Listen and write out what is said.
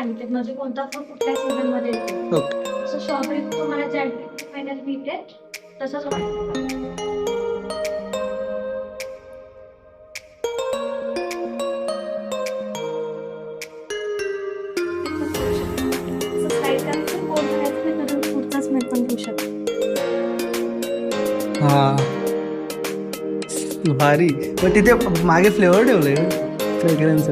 सांगितले म्हणजे कोणता फ्रूट कुठल्या सीझन मध्ये येतो. ओके. जसं स्ट्रॉबेरी तुम्हाला जानेवारी महिन्यात मिळते तसंच पुढचा स्मेल पण घेऊ शकतो. हा भारी. पण तिथे मागे फ्लेवर ठेवलंय फ्रेग्रन्स.